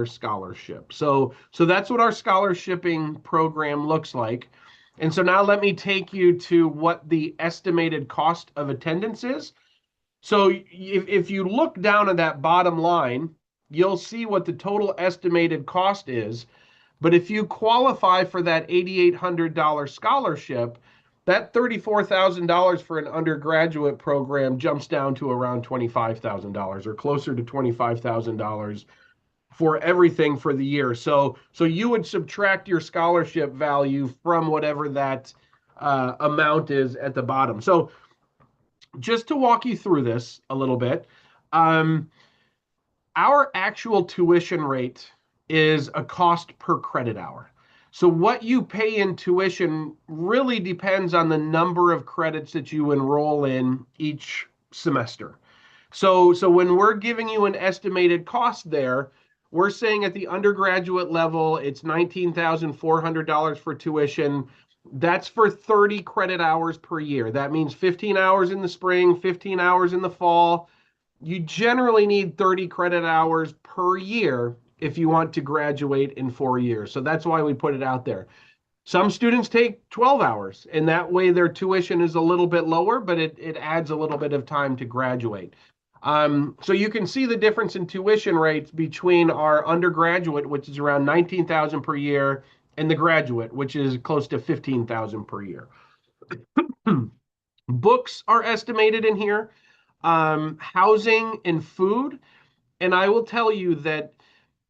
scholarship. So that's what our scholarshiping program looks like. And so now let me take you to what the estimated cost of attendance is. So if you look down at that bottom line, you'll see what the total estimated cost is. But if you qualify for that $8,800 scholarship, that $34,000 for an undergraduate program jumps down to around $25,000 or closer to $25,000 for everything for the year. So you would subtract your scholarship value from whatever that amount is at the bottom. So just to walk you through this a little bit, um, our actual tuition rate is a cost per credit hour. So what you pay in tuition really depends on the number of credits that you enroll in each semester. So when we're giving you an estimated cost there, we're saying at the undergraduate level, it's $19,400 for tuition. That's for 30 credit hours per year. That means 15 hours in the spring, 15 hours in the fall. You generally need 30 credit hours per year if you want to graduate in 4 years. So that's why we put it out there. Some students take 12 hours, and that way their tuition is a little bit lower, but it adds a little bit of time to graduate. So you can see the difference in tuition rates between our undergraduate, which is around 19,000 per year, and the graduate, which is close to 15,000 per year. Books are estimated in here, housing and food. And I will tell you that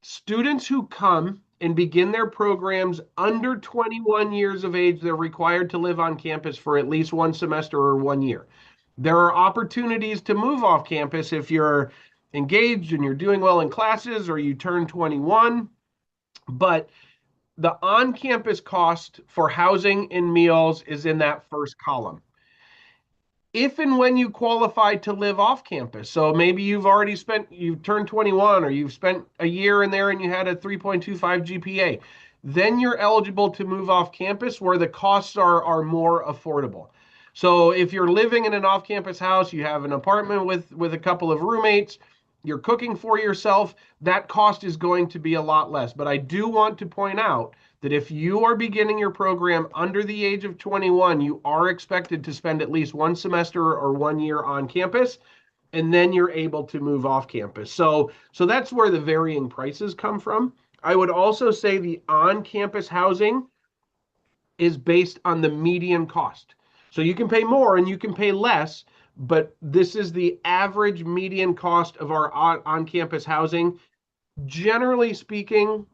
students who come and begin their programs under 21 years of age, they're required to live on campus for at least one semester or 1 year. There are opportunities to move off campus if you're engaged and you're doing well in classes or you turn 21. But the on-campus cost for housing and meals is in that first column. If and when you qualify to live off campus, so maybe you've turned 21 or you've spent a year in there and you had a 3.25 GPA, then you're eligible to move off campus where the costs are more affordable. So if you're living in an off-campus house, you have an apartment with a couple of roommates, you're cooking for yourself, that cost is going to be a lot less. But I do want to point out that if you are beginning your program under the age of 21, you are expected to spend at least one semester or 1 year on campus, and then you're able to move off campus. So that's where the varying prices come from. I would also say the on-campus housing is based on the median cost. So you can pay more and you can pay less, but this is the average median cost of our on-campus housing. Generally speaking,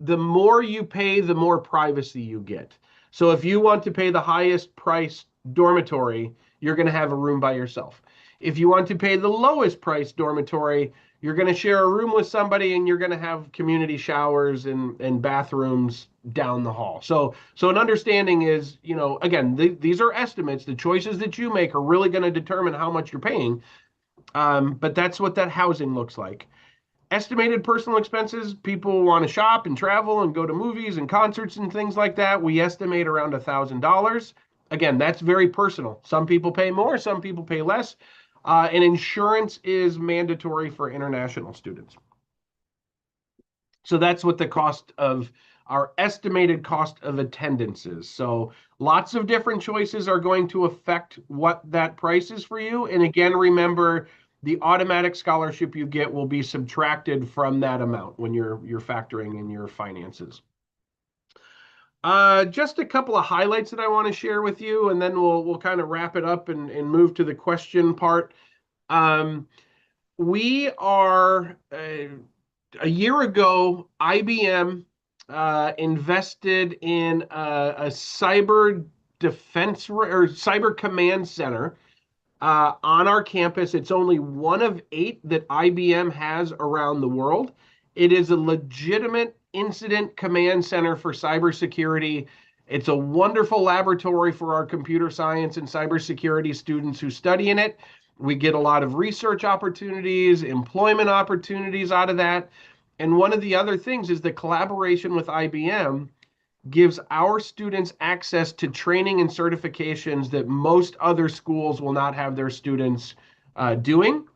the more you pay, the more privacy you get. So if you want to pay the highest price dormitory, you're going to have a room by yourself. If you want to pay the lowest price dormitory, you're going to share a room with somebody and you're going to have community showers and bathrooms down the hall. So an understanding is, again, these are estimates. The choices that you make are really going to determine how much you're paying. But that's what that housing looks like. Estimated personal expenses, people want to shop and travel and go to movies and concerts and things like that. We estimate around $1,000. Again, that's very personal. Some people pay more, some people pay less. And insurance is mandatory for international students. So that's what the cost of our estimated cost of attendance is. So lots of different choices are going to affect what that price is for you. And again, remember, the automatic scholarship you get will be subtracted from that amount when you're factoring in your finances. Just a couple of highlights that I want to share with you, and then we'll kind of wrap it up and move to the question part. We are a year ago, IBM invested in a cyber defense or cyber command center on our campus. It's only one of 8 that IBM has around the world. It is a legitimate incident command center for cybersecurity. It's a wonderful laboratory for our computer science and cybersecurity students who study in it. We get a lot of research opportunities, employment opportunities out of that. And one of the other things is the collaboration with IBM gives our students access to training and certifications that most other schools will not have their students doing.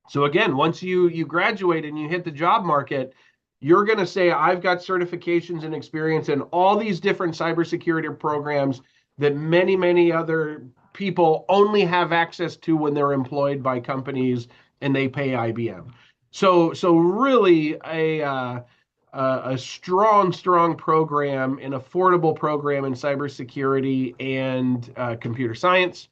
So again, once you graduate and you hit the job market, you're going to say, I've got certifications and experience in all these different cybersecurity programs that many other people only have access to when they're employed by companies and they pay IBM. So really a strong program, an affordable program in cybersecurity and computer science.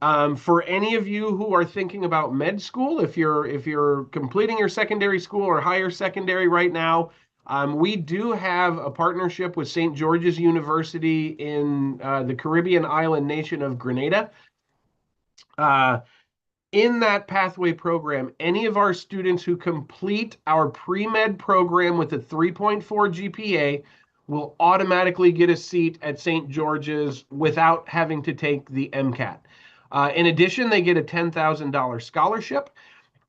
For any of you who are thinking about med school, if you're completing your secondary school or higher secondary right now, we do have a partnership with St. George's University in the Caribbean island nation of Grenada. Uh, in that pathway program, any of our students who complete our pre-med program with a 3.4 GPA will automatically get a seat at St. George's without having to take the MCAT. In addition, they get a $10,000 scholarship.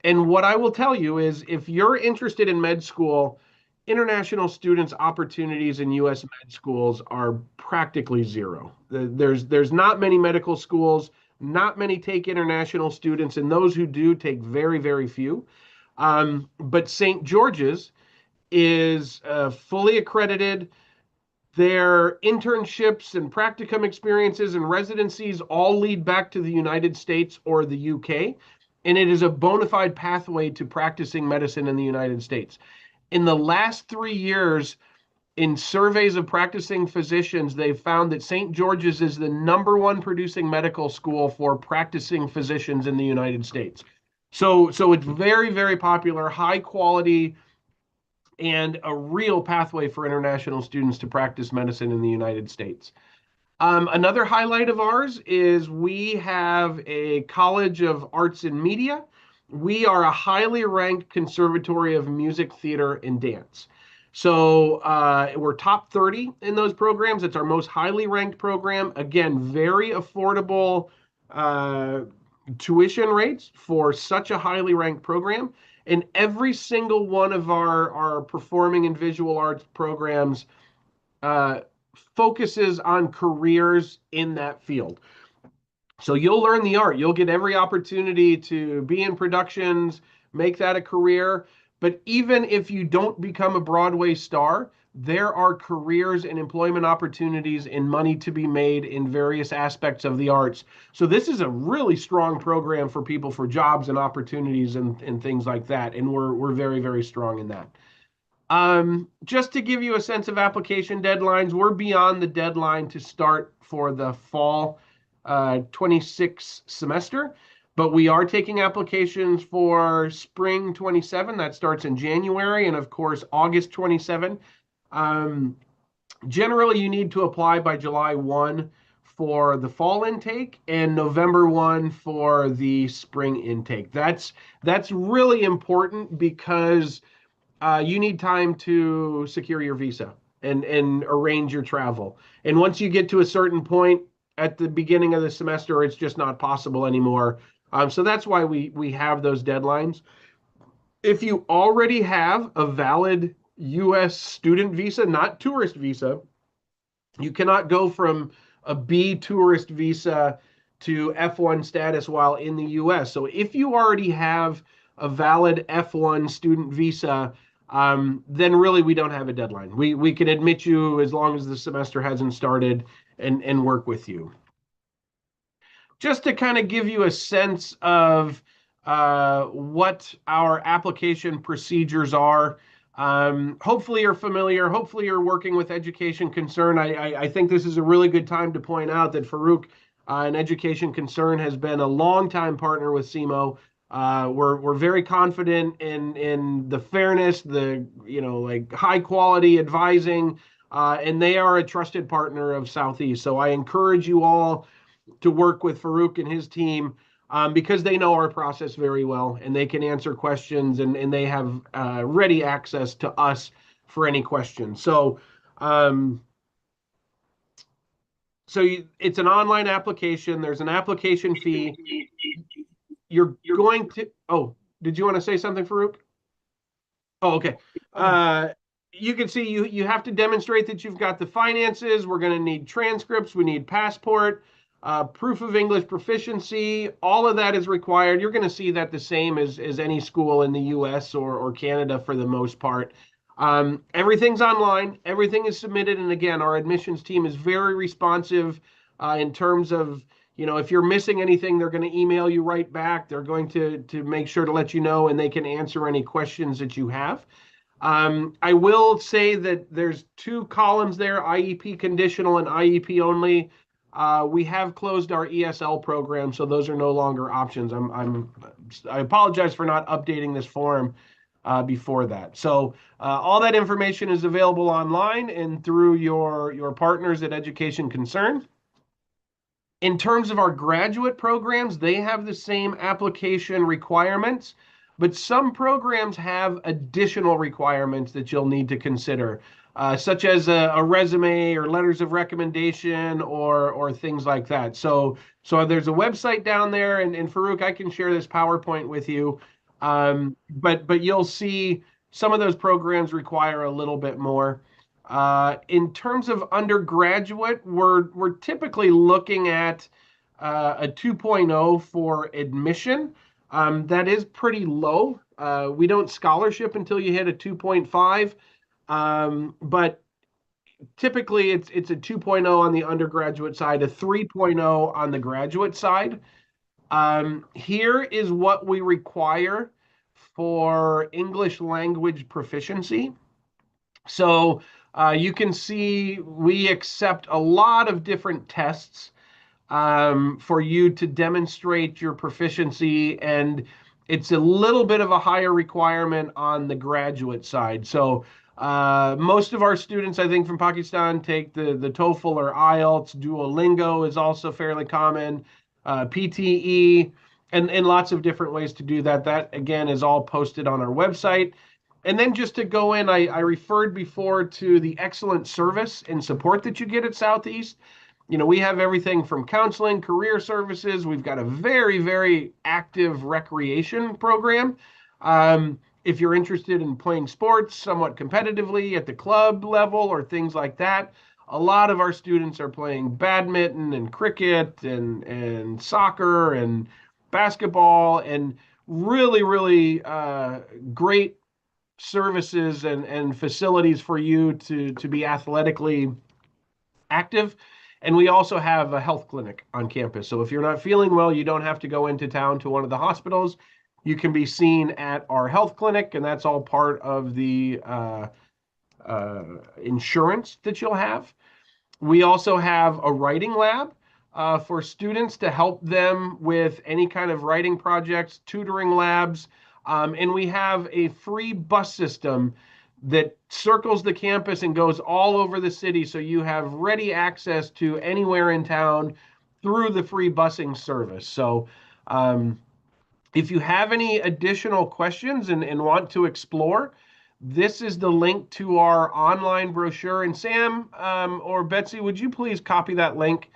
And what I will tell you is if you're interested in med school, international students' opportunities in US med schools are practically zero. There's not many medical schools, not many take international students, and those who do take very few. But St. George's is fully accredited. Their internships and practicum experiences and residencies all lead back to the United States or the UK, and it is a bona fide pathway to practicing medicine in the United States. In the last 3 years, in surveys of practicing physicians, they've found that St. George's is the #1 producing medical school for practicing physicians in the United States. So it's very popular, high quality, and a real pathway for international students to practice medicine in the United States. Another highlight of ours is we have a College of Arts and Media. We are a highly ranked conservatory of music, theater, and dance. So we're top 30 in those programs. It's our most highly ranked program. Again, very affordable tuition rates for such a highly ranked program. And every single one of our performing and visual arts programs uh, focuses on careers in that field. So you'll learn the art. You'll get every opportunity to be in productions, make that a career. But even if you don't become a Broadway star, there are careers and employment opportunities and money to be made in various aspects of the arts. So this is a really strong program for people for jobs and opportunities and things like that. And we're very strong in that. Just to give you a sense of application deadlines, we're beyond the deadline to start for the fall 26 semester, but we are taking applications for spring 27. That starts in January, and of course, August 27. Generally, you need to apply by July 1 for the fall intake and November 1 for the spring intake. That's really important because you need time to secure your visa and arrange your travel. And once you get to a certain point at the beginning of the semester, it's just not possible anymore. So that's why we have those deadlines. If you already have a valid US student visa, not tourist visa, you cannot go from a B tourist visa to F1 status while in the US. So if you already have a valid F1 student visa, then really we don't have a deadline. We can admit you as long as the semester hasn't started and work with you. Just to kind of give you a sense of what our application procedures are. Hopefully you're familiar. Hopefully you're working with Education Concern. I think this is a really good time to point out that Farouk, an Education Concern, has been a longtime partner with SEMO. We're very confident in the fairness, the like high quality advising, and they are a trusted partner of Southeast. So I encourage you all to work with Farouk and his team because they know our process very well and they can answer questions and they have ready access to us for any questions. It's an online application. There's an application fee. You're going to, oh, did you want to say something, Farouk? Oh, okay. You can see you have to demonstrate that you've got the finances. We're going to need transcripts. We need passport. proof of English proficiency, all of that is required. You're going to see that the same as any school in the US or Canada for the most part. Everything's online, everything is submitted. And again, our admissions team is very responsive in terms of, if you're missing anything, they're going to email you right back. They're going to make sure to let you know, and they can answer any questions that you have. I will say that there's two columns there, IEP conditional and IEP only. We have closed our ESL program, so those are no longer options. I apologize for not updating this form before that. So all that information is available online and through your partners at Education Concern. In terms of our graduate programs, they have the same application requirements, but some programs have additional requirements that you'll need to consider, such as a resume or letters of recommendation or things like that. So there's a website down there, and Farouk, I can share this PowerPoint with you. But you'll see some of those programs require a little bit more. In terms of undergraduate, we're typically looking at a 2.0 for admission. That is pretty low. We don't scholarship until you hit a 2.5, but typically it's a 2.0 on the undergraduate side, a 3.0 on the graduate side. Here is what we require for English language proficiency. So you can see we accept a lot of different tests for you to demonstrate your proficiency, and it's a little bit of a higher requirement on the graduate side. So most of our students, I think, from Pakistan take the TOEFL or IELTS. Duolingo is also fairly common, PTE, and lots of different ways to do that. That, again, is all posted on our website. And then just to go in, I referred before to the excellent service and support that you get at Southeast. We have everything from counseling, career services. We've got a very, very active recreation program. If you're interested in playing sports somewhat competitively at the club level or things like that, a lot of our students are playing badminton and cricket and soccer and basketball, and really, really great services and facilities for you to be athletically active. And we also have a health clinic on campus. So if you're not feeling well, you don't have to go into town to one of the hospitals. You can be seen at our health clinic, and that's all part of the insurance that you'll have. We also have a writing lab for students to help them with any kind of writing projects, tutoring labs, and we have a free bus system that circles the campus and goes all over the city, so you have ready access to anywhere in town through the free busing service. So if you have any additional questions and want to explore, this is the link to our online brochure. And Sam or Betsy, would you please copy that link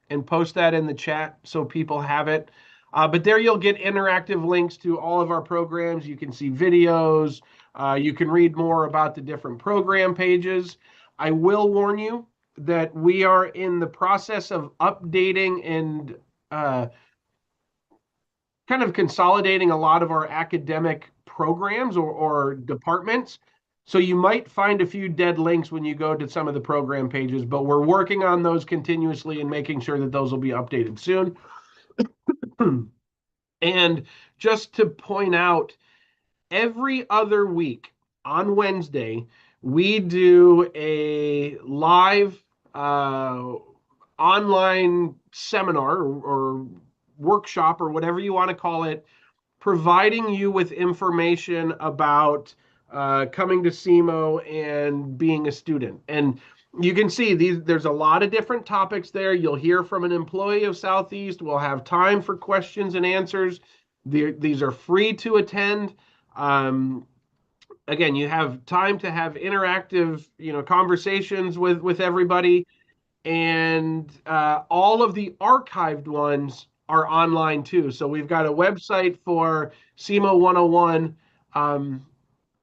and post that in the chat so people have it? But there you'll get interactive links to all of our programs. You can see videos. You can read more about the different program pages. I will warn you that we are in the process of updating and kind of consolidating a lot of our academic programs or departments. So you might find a few dead links when you go to some of the program pages, but we're working on those continuously and making sure that those will be updated soon. And just to point out, every other week on Wednesday, we do a live online seminar or workshop or whatever you want to call it, providing you with information about coming to SEMO and being a student. And you can see there's a lot of different topics there. You'll hear from an employee of Southeast. We'll have time for questions and answers. These are free to attend. Again, you have time to have interactive, conversations with everybody. And all of the archived ones are online too. So we've got a website for SEMO 101.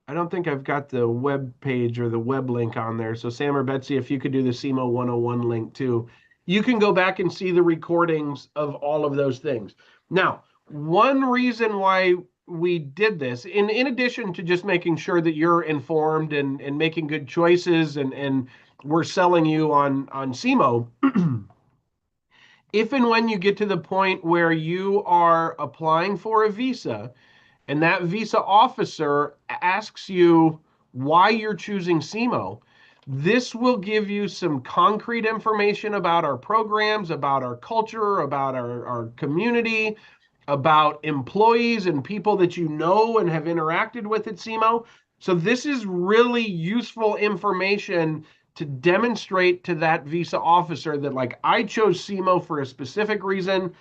I don't think I've got the web page or the web link on there. So Sam or Betsy, if you could do the SEMO 101 link too. you can go back and see the recordings of all of those things. Now, one reason why we did this, in addition to just making sure that you're informed and making good choices and we're selling you on SEMO, if and when you get to the point where you are applying for a visa and that visa officer asks you why you're choosing SEMO, this will give you some concrete information about our programs, about our culture, about our community, about employees and people that you know and have interacted with at SEMO. So this is really useful information to demonstrate to that visa officer that, like, I chose SEMO for a specific reason.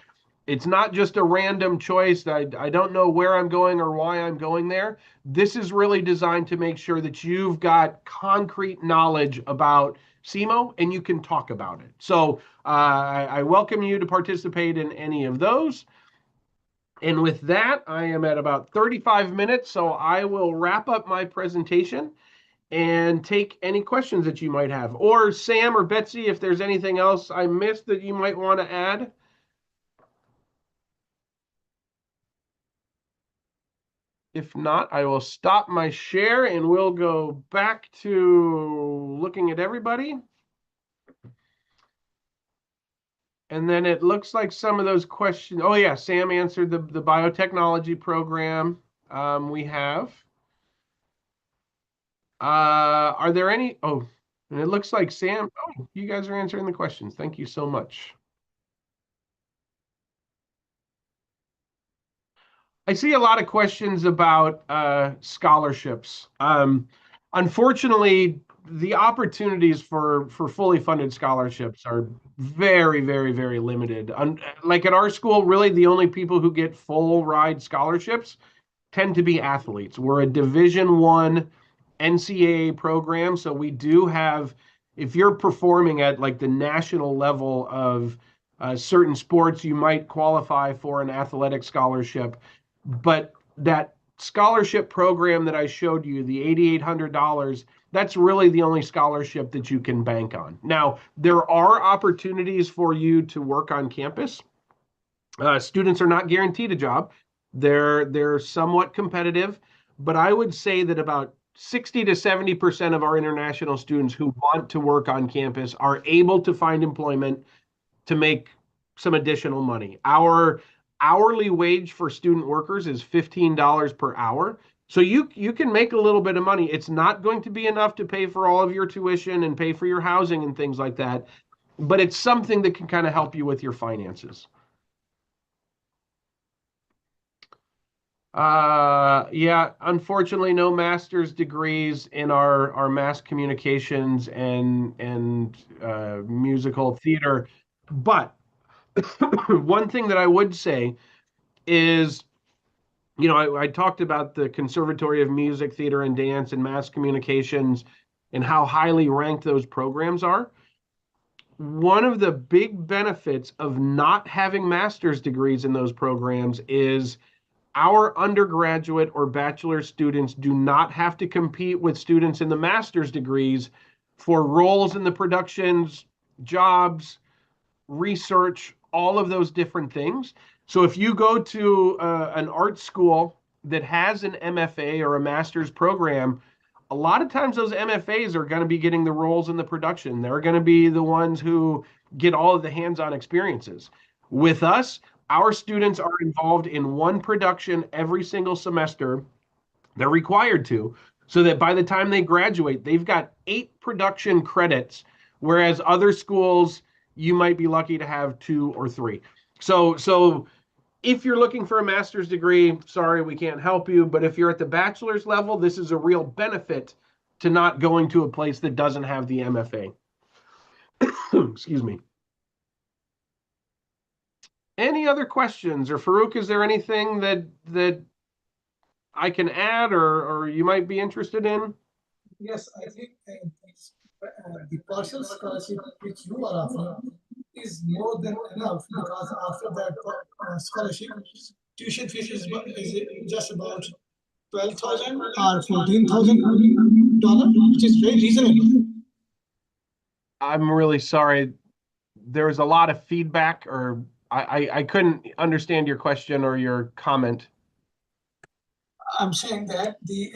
It's not just a random choice. I don't know where I'm going or why I'm going there. This is really designed to make sure that you've got concrete knowledge about SEMO and you can talk about it. So I welcome you to participate in any of those. And with that, I am at about 35 minutes, so I will wrap up my presentation and take any questions that you might have. Or Sam or Betsy, if there's anything else I missed that you might want to add. If not, I will stop my share and we'll go back to looking at everybody. And then it looks like some of those questions. Oh, yeah, Sam answered the biotechnology program we have. Are there any? Oh, and it looks like Sam. Oh, you guys are answering the questions. Thank you so much. I see a lot of questions about scholarships. Unfortunately, the opportunities for fully funded scholarships are very, very, very limited. Like at our school, really the only people who get full ride scholarships tend to be athletes. We're a Division I NCAA program, so we do have, if you're performing at like the national level of certain sports, you might qualify for an athletic scholarship. But that scholarship program that I showed you, the $8,800, that's really the only scholarship that you can bank on. Now, there are opportunities for you to work on campus. Students are not guaranteed a job. They're somewhat competitive, but I would say that about 60 to 70% of our international students who want to work on campus are able to find employment to make some additional money. Our hourly wage for student workers is $15 per hour. So you can make a little bit of money. It's not going to be enough to pay for all of your tuition and pay for your housing and things like that, but it's something that can kind of help you with your finances. Yeah, unfortunately, no master's degrees in our mass communications and musical theater. But one thing that I would say is, I talked about the Conservatory of Music, Theater, and Dance and mass communications and how highly ranked those programs are. One of the big benefits of not having master's degrees in those programs is our undergraduate or bachelor students do not have to compete with students in the master's degrees for roles in the productions, jobs, research, all of those different things. So if you go to an art school that has an MFA or a master's program, a lot of times those MFAs are going to be getting the roles in the production. They're going to be the ones who get all of the hands-on experiences. With us, our students are involved in one production every single semester. They're required to, so that by the time they graduate, they've got 8 production credits, whereas other schools, you might be lucky to have 2 or 3. So if you're looking for a master's degree, sorry, we can't help you. But if you're at the bachelor's level, this is a real benefit to not going to a place that doesn't have the MFA. Excuse me. Any other questions? Or Farouk, is there anything that I can add or you might be interested in? Yes, I think the partial scholarship which you are offering is more than enough because after that scholarship, tuition fees is just about 12,000 or $14,000, which is very reasonable. I'm really sorry. there was a lot of feedback, or I couldn't understand your question or your comment. I'm saying that the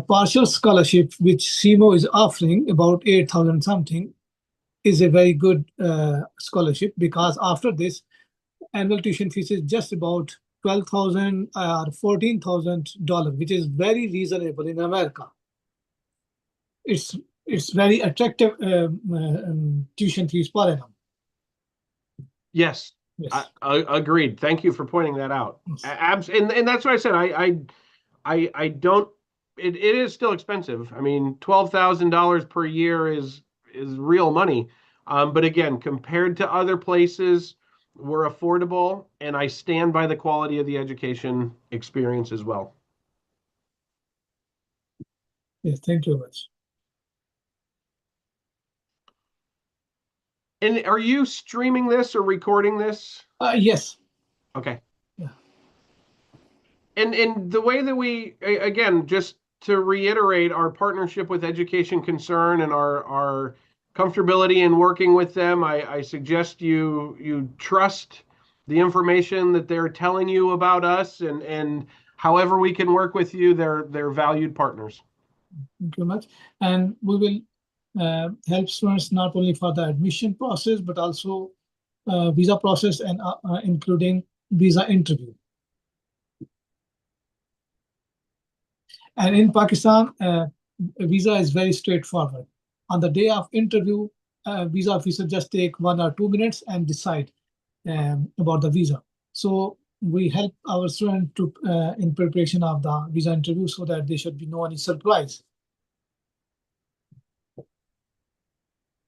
partial scholarship which SEMO is offering, about 8,000 something, is a very good scholarship, because after this, annual tuition fees is just about 12,000 or $14,000, which is very reasonable in America. It's it's very attractive tuition fees per annum. Yes, Yes. agreed. Thank you for pointing that out. Yes. And that's what I said. I don't. It is still expensive. I mean, $12,000 per year is real money. But again, compared to other places, we're affordable, and I stand by the quality of the education experience as well. Yes. Thank you very much. And are you streaming this or recording this? Yes. Okay. Yeah. And the way that we, again, just to reiterate our partnership with Education Concern and our comfortability in working with them, I suggest you trust the information that they're telling you about us, and however we can work with you, they're valued partners. Thank you very much. And we will help students not only for the admission process, but also visa process, and including visa interview. And in Pakistan, visa is very straightforward. On the day of interview, visa officer just take 1 or 2 minutes and decide about the visa. So we help our students to in preparation of the visa interview, so that there should be no any surprise.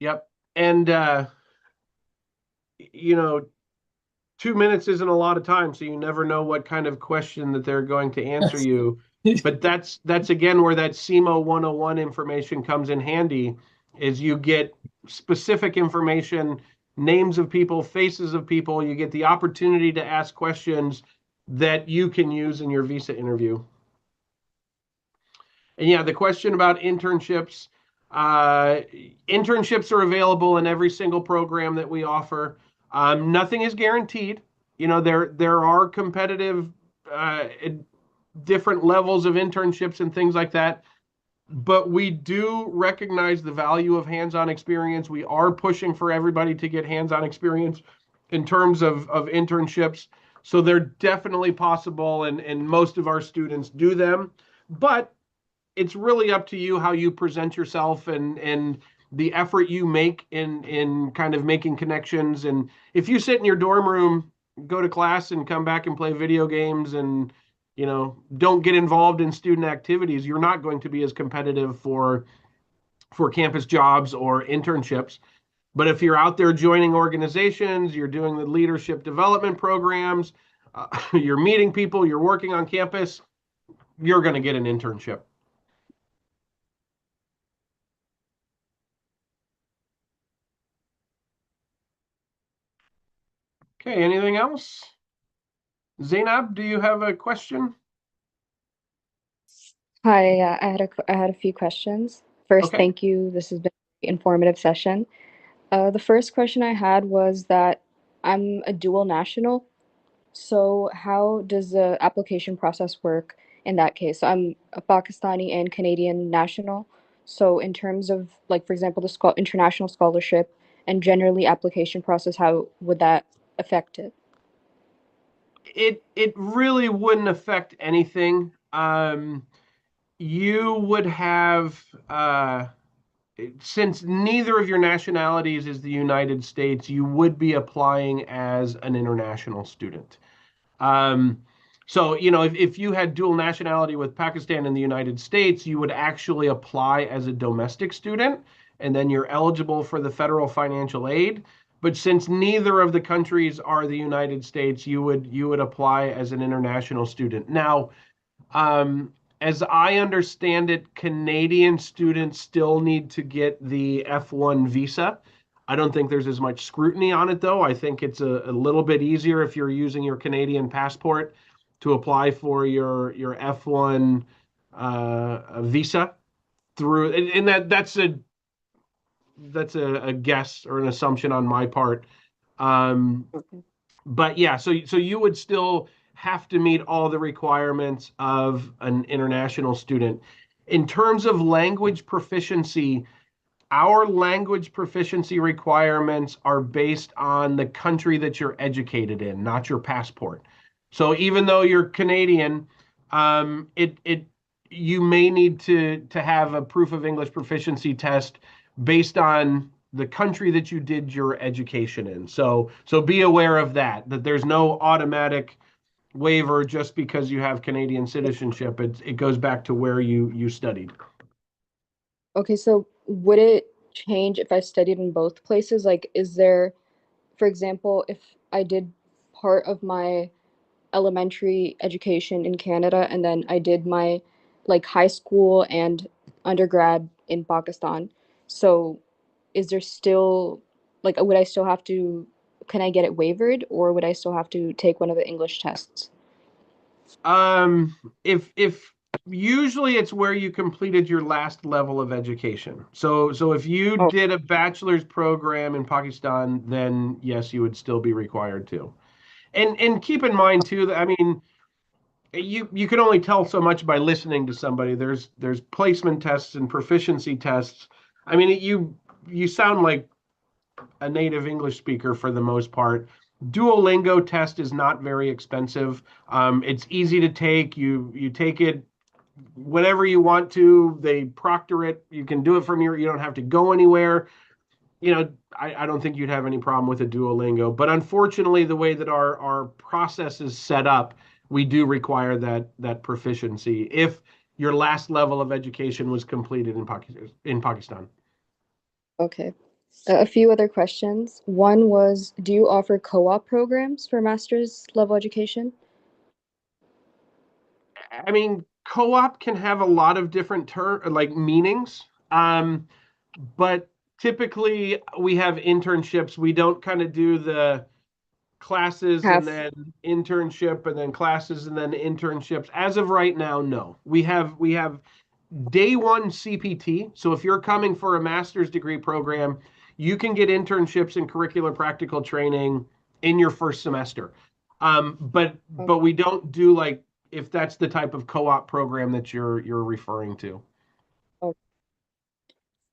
Yep. And you know, 2 minutes isn't a lot of time, so you never know what kind of question that they're going to answer you. But that's again where that SEMO 101 information comes in handy, is you get specific information, names of people, faces of people. You get the opportunity to ask questions that you can use in your visa interview. And yeah, the question about internships, uh, internships are available in every single program that we offer. Nothing is guaranteed. You know, there are competitive, different levels of internships and things like that. But we do recognize the value of hands-on experience. We are pushing for everybody to get hands-on experience in terms of internships. So they're definitely possible, and most of our students do them. But it's really up to you how you present yourself, and the effort you make in kind of making connections. And if you sit in your dorm room, go to class, and come back and play video games, and don't get involved in student activities, you're not going to be as competitive for campus jobs or internships. But if you're out there joining organizations, you're doing the leadership development programs, you're meeting people, you're working on campus, you're going to get an internship. Okay, anything else? Zainab, do you have a question? Hi, I had a few questions. First, Okay. thank you. This has been an informative session. The first question I had was that I'm a dual national. So how does the application process work in that case? So I'm a Pakistani and Canadian national. So in terms of, like, for example, the international scholarship and generally application process, how would that affect it? It really wouldn't affect anything. You would have, since neither of your nationalities is the United States, you would be applying as an international student. Um, so, if you had dual nationality with Pakistan and the United States, you would actually apply as a domestic student, and then you're eligible for the federal financial aid. But since neither of the countries are the United States, you would apply as an international student. Now, um, as I understand it, Canadian students still need to get the F1 visa. I don't think there's as much scrutiny on it, though. I think it's a little bit easier if you're using your Canadian passport to apply for your F1 visa through, and that's a guess or an assumption on my part. Um, Okay. but yeah, so you would still have to meet all the requirements of an international student. In terms of language proficiency, our language proficiency requirements are based on the country that you're educated in, not your passport. So even though you're Canadian, it you may need to have a proof of English proficiency test based on the country that you did your education in. So be aware of that, that there's no automatic waiver just because you have Canadian citizenship. It goes back to where you studied. Okay, so would it change if I studied in both places? Like, is there, for example, if I did part of my elementary education in Canada and then I did my like high school and undergrad in Pakistan, so is there still like would I still have to, can I get it waived or would I still have to take one of the English tests? Um, if usually it's where you completed your last level of education. So if you Oh, did a bachelor's program in Pakistan, then yes, you would still be required to. And keep in mind too that I mean you can only tell so much by listening to somebody. There's placement tests and proficiency tests. I mean you sound like a native English speaker for the most part. Duolingo test is not very expensive. It's easy to take. You take it whenever you want to. They proctor it. You can do it from your. You don't have to go anywhere. I don't think you'd have any problem with a Duolingo. But unfortunately, the way that our process is set up, we do require that proficiency if your last level of education was completed in Pakistan. okay. A few other questions. One was, do you offer co-op programs for master's level education? I mean, co-op can have a lot of different meanings. But typically we have internships. We don't kind of do the classes and Half. then internship and then classes and then internships. As of right now, no. We have day one CPT. So if you're coming for a master's degree program, you can get internships and curricular practical training in your first semester. But we don't do like if that's the type of co-op program that you're referring to. Oh,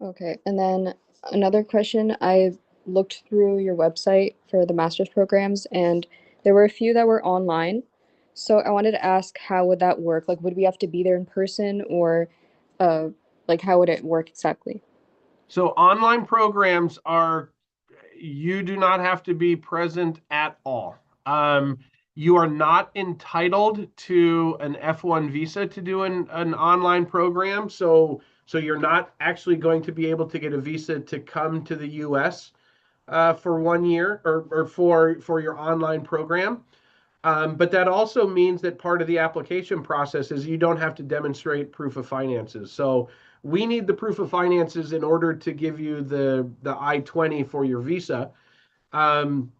okay. And then another question, I looked through your website for the master's programs and there were a few that were online. So I wanted to ask, how would that work? Like, would we have to be there in person or uh like how would it work exactly? So online programs are you do not have to be present at all. Um, you are not entitled to an F1 visa to do an online program. So you're not actually going to be able to get a visa to come to the US for 1 year or for your online program. But that also means that part of the application process is you don't have to demonstrate proof of finances. So we need the proof of finances in order to give you the I-20 for your visa. Um,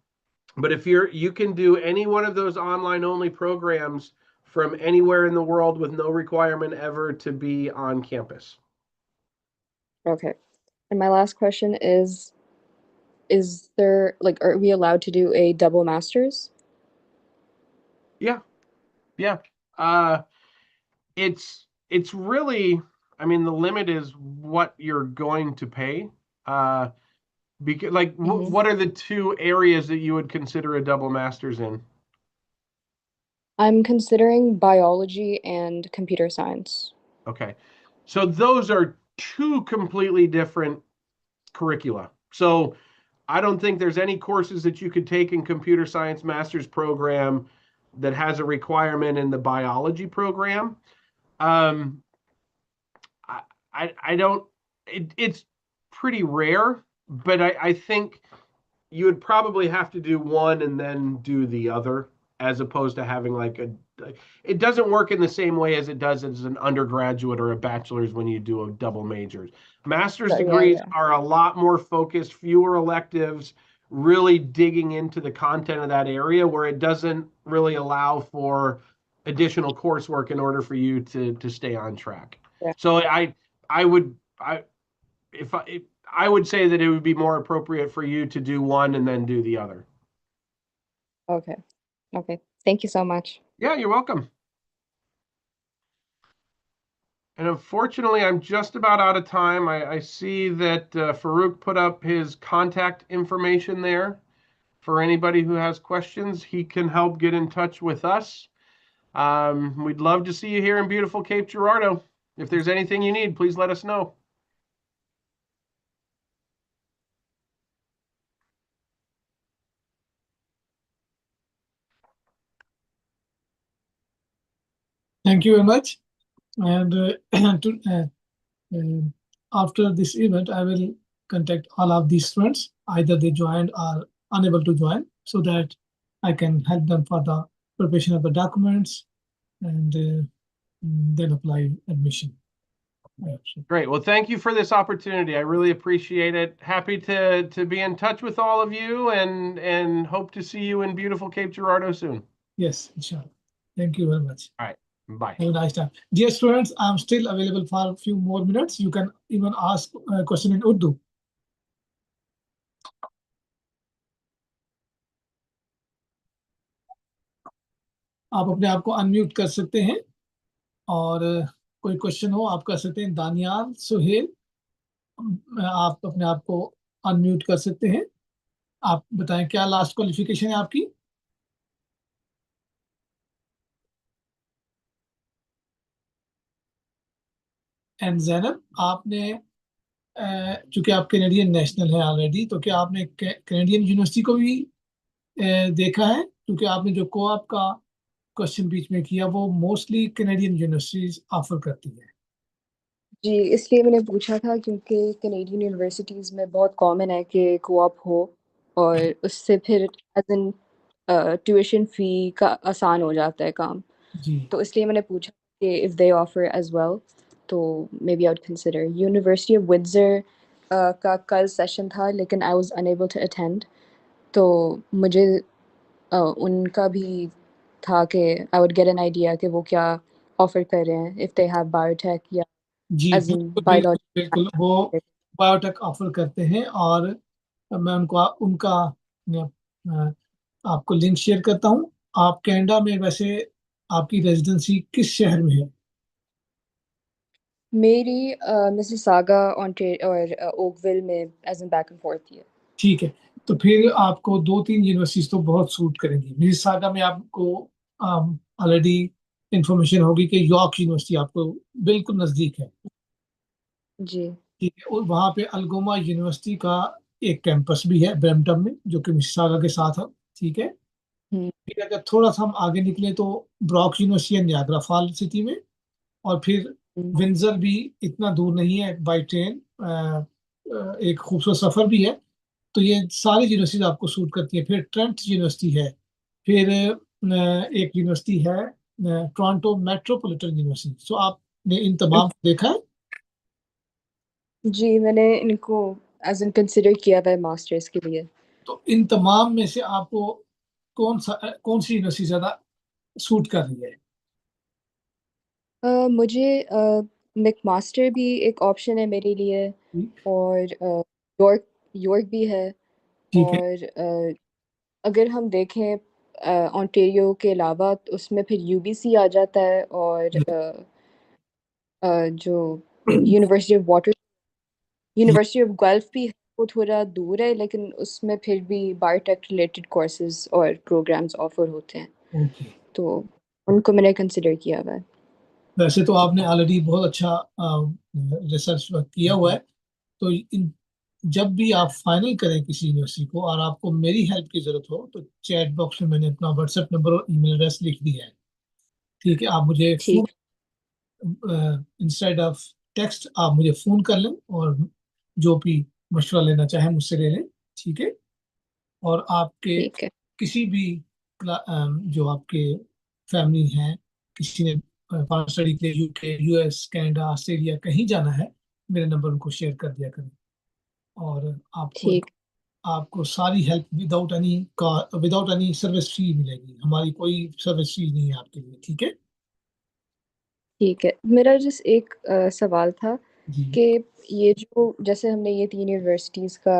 but if you can do any one of those online only programs from anywhere in the world with no requirement ever to be on campus. Okay. And my last question is there like are we allowed to do a double master's? Yeah, yeah. Uh, it's really, I mean, the limit is what you're going to pay. Uh, because like, Hmm. what are the two areas that you would consider a double master's in? I'm considering biology and computer science. Okay, so those are two completely different curricula. So I don't think there's any courses that you could take in computer science master's program that has a requirement in the biology program. Um, I, I don't. It's pretty rare, but I think you would probably have to do one and then do the other, as opposed to having like a. It doesn't work in the same way as it does as an undergraduate or a bachelor's when you do a double majors. Master's Yeah, degrees yeah. are a lot more focused, fewer electives, really digging into the content of that area where it doesn't really allow for additional coursework in order for you to stay on track. Yeah. So I would I if I would say that it would be more appropriate for you to do one and then do the other. Okay. Okay. Thank you so much. Yeah, you're welcome. And unfortunately, I'm just about out of time. I see that Farouk put up his contact information there. For anybody who has questions, he can help get in touch with us. We'd love to see you here in beautiful Cape Girardeau. If there's anything you need, please let us know. Thank you very much. And after this event, I will contact all of these students, either they joined or unable to join, so that I can help them for the preparation of the documents and then apply admission. Great. Well, thank you for this opportunity. I really appreciate it. Happy to be in touch with all of you and hope to see you in beautiful Cape Girardeau soon. Yes, inshallah. Thank you very much. All right. Bye. Have a nice time. Dear students, I'm still available for a few more minutes. You can even ask a question in Urdu. आप अपने आप को unmute कर सकते हैं और कोई question हो आप कर सकते हैं। दानियाल सुहेल, आप अपने आप को अनम्यूट कर सकते हैं। आप बताएं क्या लास्ट क्वालिफिकेशन है आपकी? एंड जैनब, आपने चूंकि आप कैनेडियन नेशनल है ऑलरेडी, तो क्या आपने कैनेडियन यूनिवर्सिटी को भी देखा है? क्योंकि आपने जो कोऑप का क्वेश्चन बीच में किया वो मोस्टली कैनेडियन यूनिवर्सिटीज ऑफर करती है। जी, इसलिए मैंने पूछा था क्योंकि कैनेडियन यूनिवर्सिटीज़ में बहुत कॉमन है कि को-ऑप हो और उससे फिर एज़ इन ट्यूशन फ़ी का आसान हो जाता है काम। जी तो इसलिए मैंने पूछा कि if they offer as well, तो maybe I would consider. University of Windsor का कल सेशन था लेकिन I was unable to attend, तो मुझे उनका भी था कि I would get an idea कि वो क्या ऑफ़र कर रहे हैं, इफ़ दे हैव बायोटेक या जी एज़ इन बिल्कुल बिल्कुल बायोलॉजी। बिल्कुल, वो बायोटेक ऑफर करते हैं और मैं उनका उनका आपको लिंक शेयर करता हूँ। आप कनाडा में वैसे आपकी रेजिडेंसी किस शहर में है? मेरी मिसिसागा और ओकविल में as in back and forth ही है। ठीक है, तो फिर आपको 2-3 यूनिवर्सिटीज तो बहुत सूट करेंगी। मिसिसागा में आपको ऑलरेडी इंफॉर्मेशन होगी कि यॉर्क यूनिवर्सिटी आपको बिल्कुल नज़दीक है। जी। ठीक है, और वहाँ पे अल्गोमा यूनिवर्सिटी का एक कैंपस भी है ब्रैम्पटन में, जो कि मिसिसागा के साथ है। ठीक है, हुँ, फिर अगर थोड़ा सा हम आगे निकले तो ब्रॉक यूनिवर्सिटी है नियाग्रा फॉल सिटी में, और फिर हुँ, विंडसर भी इतना दूर नहीं है बाई ट्रेन, एक खूबसूरत सफर भी है। तो ये सारी यूनिवर्सिटीज आपको सूट करती है। फिर ट्रेंट यूनिवर्सिटी है, फिर एक यूनिवर्सिटी है टोरंटो मेट्रोपॉलिटन यूनिवर्सिटी। सो आपने इन तमाम को देखा है? जी, मैंने इनको एज़ इन कंसिडर किया हुआ है मास्टर्स के लिए। तो इन तमाम में से आपको कौन सी यूनिवर्सिटी ज्यादा सूट कर रही है? मुझे मैकमास्टर भी एक ऑप्शन है मेरे लिए और यॉर्क यॉर्क भी है ठीक है। और अगर हम देखें ओंटारियो के अलावा तो उसमें फिर यूबीसी आ जाता है और जो यूनिवर्सिटी ऑफ गुएल्फ भी है, वो थोड़ा दूर है लेकिन उसमें फिर भी बायोटेक रिलेटेड कोर्सेज़ और प्रोग्राम्स ऑफ़र होते हैं, ओके, तो उनको मैंने कंसिडर किया हुआ है। वैसे तो आपने ऑलरेडी बहुत अच्छा रिसर्च वर्क किया हुआ है। तो जब भी आप फाइनल करें किसी यूनिवर्सिटी को और आपको मेरी हेल्प की जरूरत हो, तो चैट बॉक्स में मैंने अपना व्हाट्सएप नंबर और ईमेल एड्रेस लिख दिया है। ठीक है, आप मुझे फोन ठीक इंस्टेड ऑफ टेक्स्ट आप मुझे फोन कर लें और जो भी मशवरा लेना चाहें मुझसे ले लें। ठीक है, और आपके ठीक है, किसी भी जो आपके फैमिली हैं, किसी ने स्टडी के लिए यूके यूएस कनाडा ऑस्ट्रेलिया कहीं जाना है, मेरे नंबर उनको शेयर कर दिया करें। और आपको ठीक आपको सारी help without any service fee मिलेगी। हमारी कोई सर्विस फी नहीं है आपके लिए। ठीक है। ठीक है। मेरा जस्ट एक सवाल था जी कि ये जो जैसे हमने ये 3 यूनिवर्सिटीज़ का